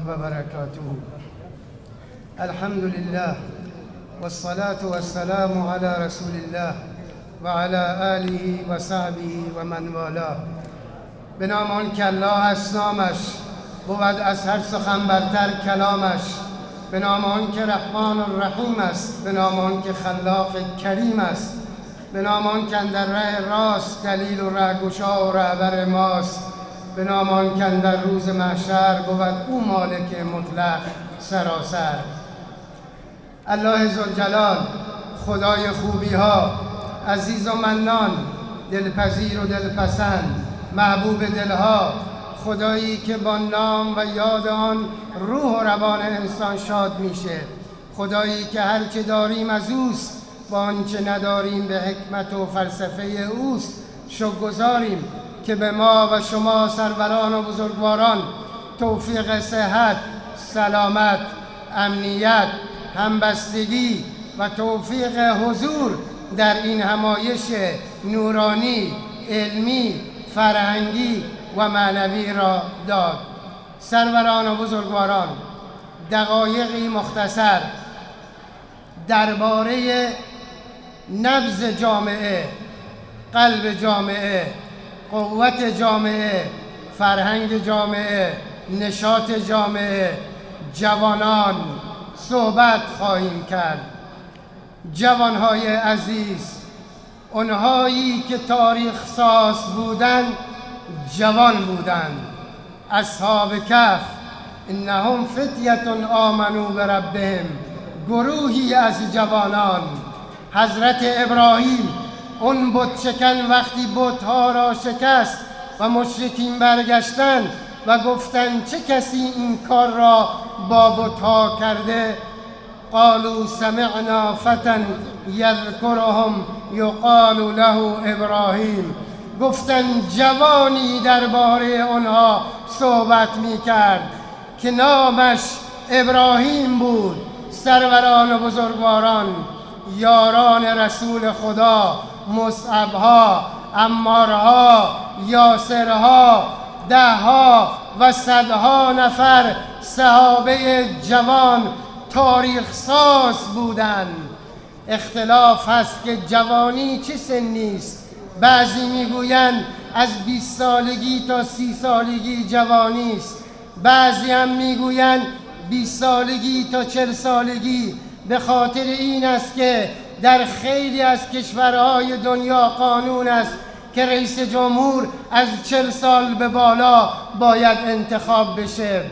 وبركاته. الحمد لله والصلاة والسلام على رسول الله و علی آله و صحبه و من والاه. به نام آن که الله است نامش، بود از هر سخن برتر کلامش. به نام آن که رحمان الرحیم است، به نام آن که خلاق کریم است. به نام آن که اندر ره راست دلیل و رهگشا و رهبر ماست. به نام آن که اندر روز محشر بود او مالک مطلق سراسر. الله ذوالجلال، خدای خوبی ها، عزیز و منان، دلپذیر و دلپسند، محبوب دلها، خدایی که با نام و یاد آن روح و روان انسان شاد میشه. خدایی که هر چه داریم از اوست، با آنچه نداریم به حکمت و فلسفه اوست. شکرگزاریم که به ما و شما سروران و بزرگواران توفیق صحت، سلامت، امنیت، همبستگی و توفیق حضور در این همایش نورانی، علمی، فرهنگی و معنوی را داد. سروران و بزرگواران، دقایقی مختصر درباره نبض جامعه، قلب جامعه، قوت جامعه، فرهنگ جامعه، نشاط جامعه، جوانان صحبت خواهیم کرد. جوانهای عزیز، اونهایی که تاریخ ساز بودند، جوان بودند. اصحاب کهف، انهم فتیة آمنوا بربهم، گروهی از جوانان. حضرت ابراهیم، اون بت شکن، وقتی بت‌ها را شکست و مشرکین برگشتند و گفتند چه کسی این کار را با بت‌ها کرده؟ قالوا سمعنا فتى یذکرهم یقال له ابراهیم. گفتند جوانی درباره آنها صحبت می‌کرد که نامش ابراهیم بود. سروران و بزرگواران، یاران رسول خدا، مصعبها، عمارها، یاسرها، دهها و صدها نفر صحابه جوان تاریخ ساز بودند. اختلاف هست که جوانی چه سنی است. بعضی میگویند از 20 سالگی تا 30 سالگی جوانی است. بعضی هم میگویند 20 سالگی تا 40 سالگی. به خاطر این است که در خیلی از کشورهای دنیا قانون است که رئیس جمهور از 40 سال به بالا باید انتخاب بشه.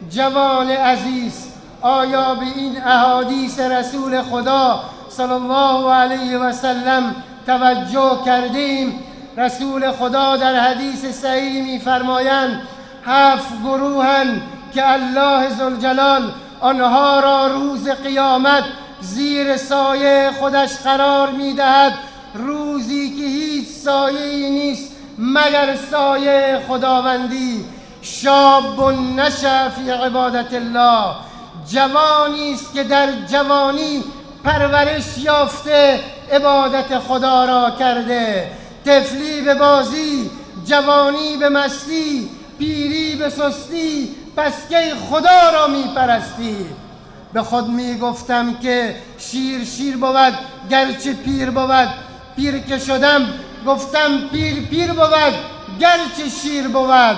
جوان عزیز، آیا به این احادیث رسول خدا صلی الله علیه و سلم توجه کردیم؟ رسول خدا در حدیث صحیح می‌فرمایند 7 گروهن که الله ذوالجلال آنها را روز قیامت زیر سایه خودش قرار می‌دهد، روزی که هیچ سایه‌ای نیست مگر سایه خداوندی. شاب نشأ فی عبادت الله، جوانی است که در جوانی پرورش یافته، عبادت خدا را کرده. طفلی به بازی، جوانی به مستی، پیری به سستی، پس کی خدا را میپرستی؟ به خود میگفتم که شیر شیر بود گرچه پیر بود. پیر که شدم گفتم پیر پیر بود گرچه شیر بود.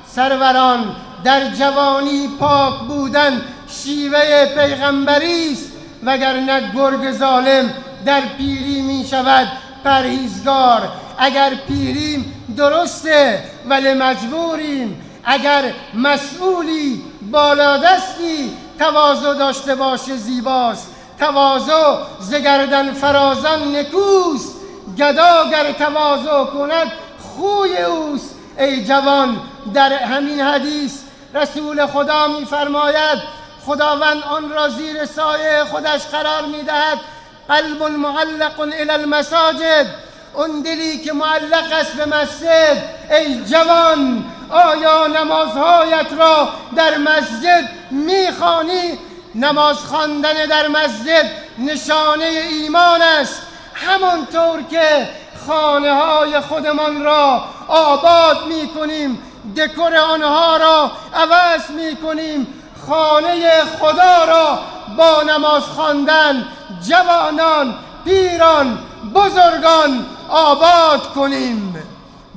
سروران، در جوانی پاک بودن شیوه پیغمبری است، وگرنه گرگ ظالم در پیری می شود پرهیزگار. اگر پیریم درسته ولی مجبوریم. اگر مسئولی بالادستی تواضع داشته باشه زیباست. تواضع ز گردن فرازان نکوست، گدا گر تواضع کند خوی اوست. ای جوان، در همین حدیث رسول خدا می‌فرماید خداوند آن را زیر سایه خودش قرار می‌دهد. قلب معلق الی المساجد، اون دلی که معلق است به مسجد. ای جوان، آیا نمازهایت را در مسجد می‌خوانی؟ نماز خواندن در مسجد نشانه ایمان است. همانطور که خانه های خودمان را آباد می کنیم، دکور آنها را عوض می کنیم. خانه خدا را با نماز خواندن جوانان، پیران، بزرگان آباد کنیم.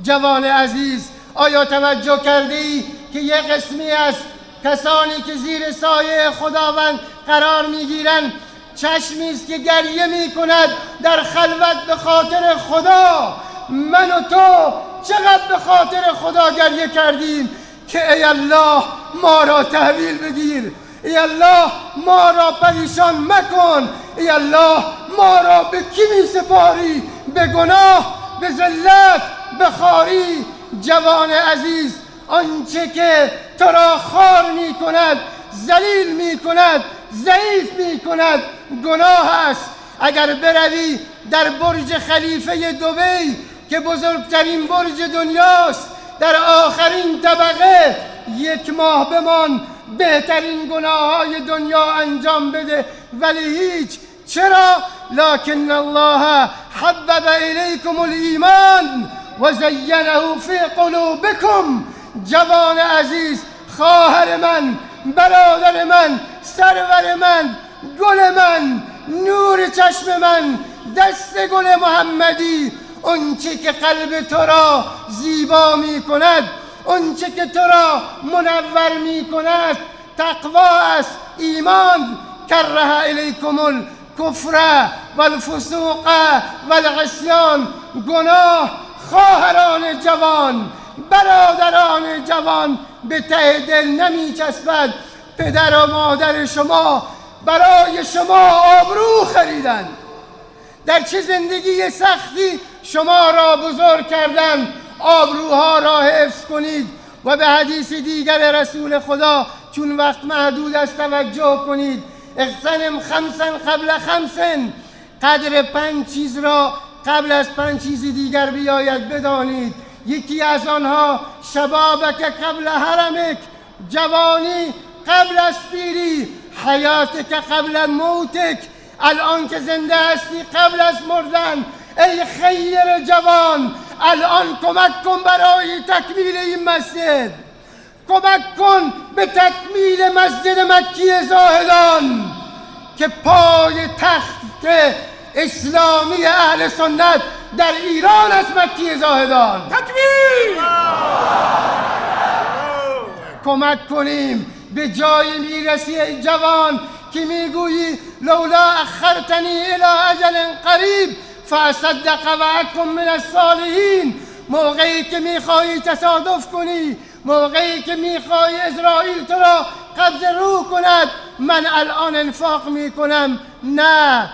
جوان عزیز، آیا توجه کردی که یک قسمی از کسانی که زیر سایه خداوند قرار میگیرند چشمی است که گریه میکند در خلوت به خاطر خدا؟ من و تو چقدر به خاطر خدا گریه کردیم که ای الله ما را تحویل بگیر، ای الله ما را پریشان مکن، ای الله ما را به کی می سپاری؟ به گناه، به ذلت، به خواری. جوان عزیز، آنچه که تو را خوار می کند، ذلیل می کند، ضعیف می کند گناه است. اگر بروی در برج خلیفه دبی که بزرگترین برج دنیاست، در آخرین طبقه یک ماه بمان، بهترین گناه های دنیا انجام بده، ولی هیچ. چرا؟ لکن الله حبب الیکم الایمان و زینه فی قلوبکم. جوان عزیز، خواهر من، برادر من، سرور من، گل من، نور چشم من، دست گل محمدی، اونچه که قلب تو را زیبا می کند، اونچه که تو را منور می کند تقوا است، ایمان. کره الیکم الکفر و الفسوق و العصیان. گناه خواهران جوان، برادران جوان به ته دل نمی چسبد. پدر و مادر شما برای شما آبرو خریدن، در چه زندگی سختی شما را بزرگ کردن. آبروها را حفظ کنید و به حدیث دیگر رسول خدا، چون وقت محدود است توجه کنید. اغتنم خمسا قبل خمسن. قدر 5 چیز را قبل از 5 چیز دیگر بیاید بدانید. یکی از آنها شبابک قبل حرمک، جوانی قبل از پیری، حیاتک قبل موتک، الان که زنده هستی قبل از مردن. ای خیر جوان، الان کمک کن برای تکمیل این مسجد، کمک کن به تکمیل مسجد مکی زاهدان که پای تخت اسلامی اهل سنت در ایران از مکی زاهدان. تکمیل! کمک کنیم به جای میرسی ای جوان که میگویی لولا اخرتنی الی اجل قریب فاصدق و اکن من الصالحین. موقعی که میخوایی تصادف کنی، موقعی که میخوایی اسرائیل تو را قبض روح کند، من الان انفاق میکنم. نه.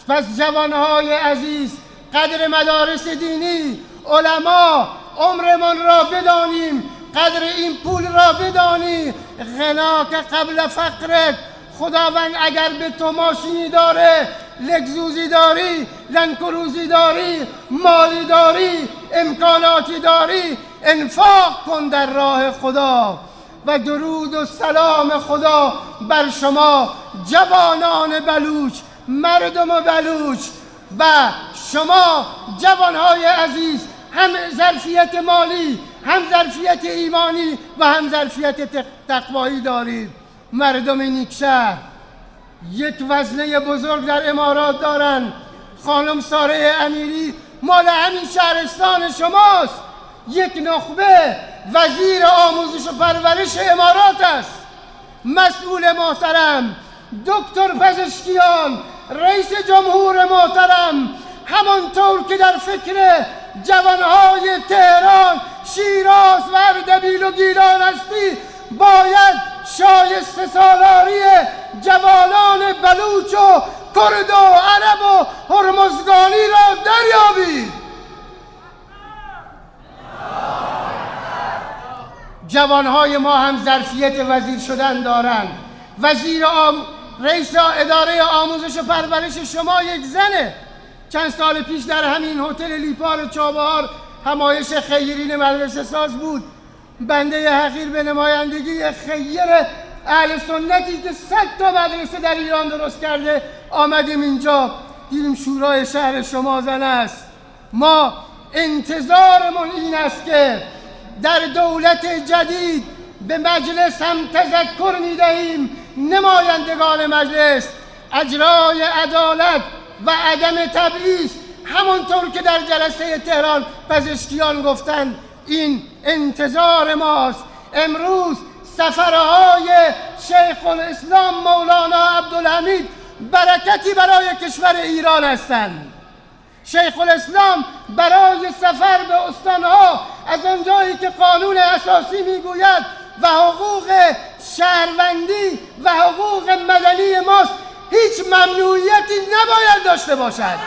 پس جوانهای عزیز، قدر مدارس دینی، علما، عمرمان را بدانیم، قدر این پول را بدانی. غناک قبل فقرت. خداوند اگر به تو ماشینی داره، لگزوزی داری، لنکروزی داری، مالی داری، امکاناتی داری، انفاق کن در راه خدا. و درود و سلام خدا بر شما جوانان بلوچ، مردم بلوچ و شما جوانهای عزیز، هم ظرفیت مالی، هم ظرفیت ایمانی و هم ظرفیت تقوایی دارید. مردم نیکشهر یک وزنه بزرگ در امارات دارن. خانم ساره امیری مال همین شهرستان شماست. یک نخبه وزیر آموزش و پرورش امارات است. مسئول محترم، دکتر پزشکیان، رئیس جمهور محترم، همانطور که در فکر جوانهای تهران، شیراز و اردبیل و گیلان هستی، باید شایسته سالاری جوانان بلوچ و کرد و عرب و هرمزگانی را دریابید. جوانهای ما هم ظرفیت وزیر شدن دارند. رئیس اداره آموزش و پرورش شما یک زنه. چند سال پیش در همین هتل لیپار چابهار همایش خیرین مدرسه ساز بود. بنده حقیر به نمایندگی خیر اهل سنتی که 100 تا مدرسه در ایران درست کرده آمدیم اینجا، دیدیم شورای شهر شما زن است. ما انتظارمون این است که در دولت جدید به مجلس هم تذکر می‌دهیم نمایندگان مجلس اجرای عدالت و عدم تبعیض، همونطور که در جلسه تهران پزشکیان گفتند این انتظار ماست. امروز سفرهای شیخ الاسلام مولانا عبدالحمید برکتی برای کشور ایران هستند. شیخ الاسلام برای سفر به استانها از آنجایی که قانون اساسی میگوید و حقوق شهروندی و حقوق مدنی ماست هیچ ممنوعیتی نباید داشته باشد.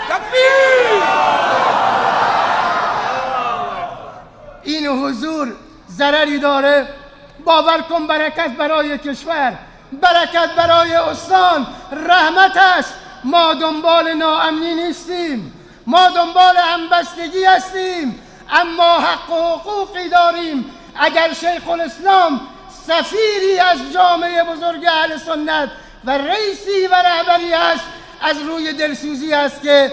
این حضور ضرری داره؟ باور کن برکت برای کشور، برکت برای استان، رحمت است. ما دنبال ناامنی نیستیم، ما دنبال همبستگی هستیم، اما حق و حقوقی داریم. اگر شیخ الاسلام سفیری از جامعه بزرگ اهل سنت و رئیسی و رهبری است، از روی دلسوزی است که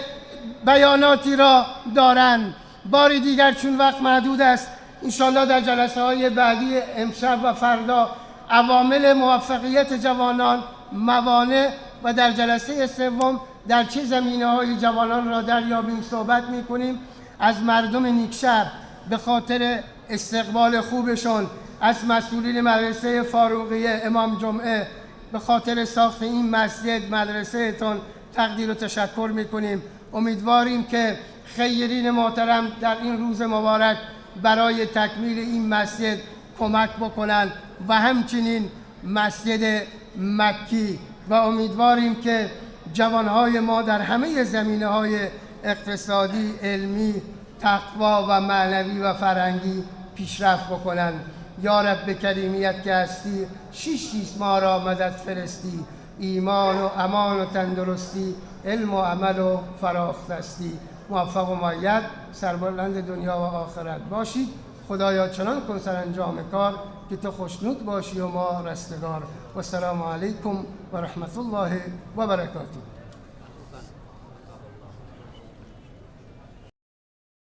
بیاناتی را دارند. باری دیگر چون وقت محدود است، انشالله در جلسه های بعدی امشب و فردا عوامل موفقیت جوانان، موانع و در جلسه سوم در چه زمینه‌های جوانان را دریابیم صحبت می‌کنیم. از مردم نیکشهر به خاطر استقبال خوبشون، از مسئولین مدرسه فاروقیه امام جمعه به خاطر ساخت این مسجد مدرسه تون تقدیر و تشکر می‌کنیم. امیدواریم که خیرین محترم در این روز مبارک برای تکمیل این مسجد کمک بکنند و همچنین مسجد مکی، و امیدواریم که جوانهای ما در همه زمینه‌های اقتصادی، علمی، تقوا و معنوی و فرهنگی پیشرفت بکنند. یا رب کریمیت که هستی، شش ما را مدد فرستی، ایمان و امان و تندرستی، علم و عمل و فراخ‌دستی. موفق و مؤید، سربلند دنیا و آخرت باشید. خدایا چنان کن سرانجام کار که تو خوشنود باشی و ما رستگار. و السلام علیکم و رحمت الله و برکاته.